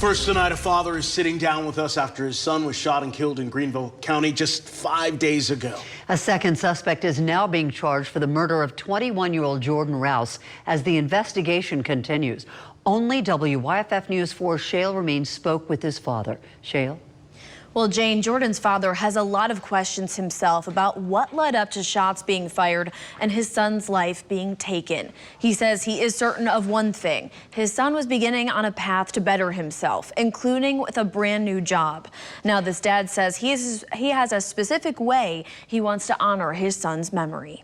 First tonight, a father is sitting down with us after his son was shot and killed in Greenville County just 5 days ago. A second suspect is now being charged for the murder of 21-year-old Jordan Rouse as the investigation continues. Only WYFF News 4's Shale Remains spoke with his father. Shale? Well, Jane, Jordan's father has a lot of questions himself about what led up to shots being fired and his son's life being taken. He says he is certain of one thing. His son was beginning on a path to better himself, including with a brand new job. Now, this dad says he has a specific way he wants to honor his son's memory.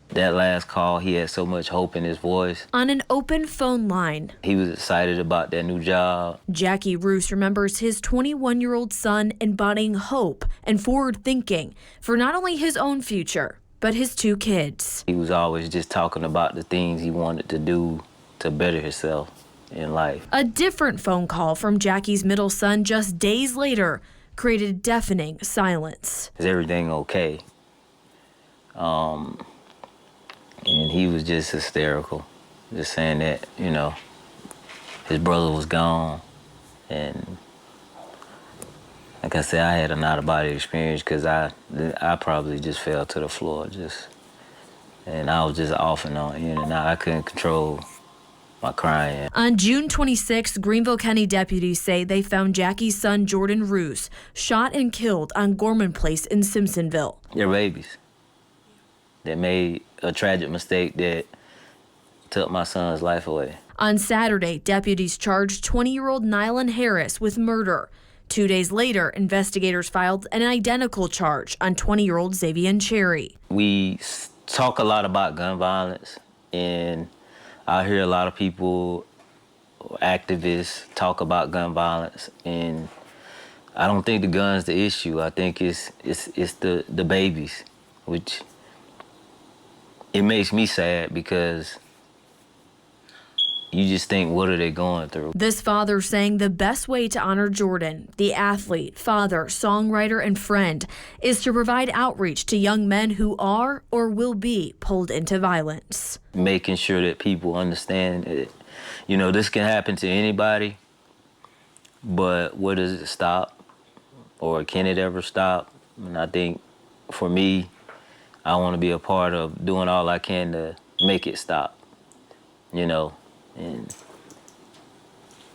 That last call, he had so much hope in his voice. On an open phone line, he was excited about that new job. Jackie Roos remembers his 21-year-old son embodying hope and forward thinking for not only his own future, but his two kids. He was always just talking about the things he wanted to do to better himself in life. A different phone call from Jackie's middle son just days later created deafening silence. Is everything okay? And he was just hysterical, just saying that, you know, his brother was gone. And like I said, I had an out-of-body experience because I probably just fell to the floor, and I was just off and on, in and out. I couldn't control my crying. On June 26th, Greenville County deputies say they found Jackie's son, Jordan Roos, shot and killed on Gorman Place in Simpsonville. They're babies that made a tragic mistake that took my son's life away. On Saturday, deputies charged 20-year-old Nylan Harris with murder. 2 days later, investigators filed an identical charge on 20-year-old Xavier Cherry. We talk a lot about gun violence, and I hear a lot of people, activists, talk about gun violence, and I don't think the gun's the issue. I think it's the babies, which it makes me sad because you just think, what are they going through? This father saying the best way to honor Jordan, the athlete, father, songwriter, and friend, is to provide outreach to young men who are or will be pulled into violence. Making sure that people understand that, you know, this can happen to anybody, but where does it stop? Or can it ever stop? And I think for me, I want to be a part of doing all I can to make it stop, you know. And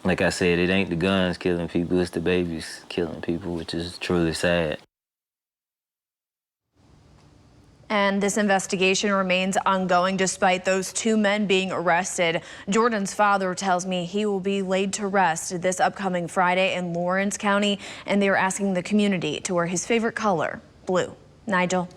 like I said, it ain't the guns killing people, it's the babies killing people, which is truly sad. And this investigation remains ongoing despite those two men being arrested. Jordan's father tells me he will be laid to rest this upcoming Friday in Lawrence County, and they are asking the community to wear his favorite color, blue. Nigel.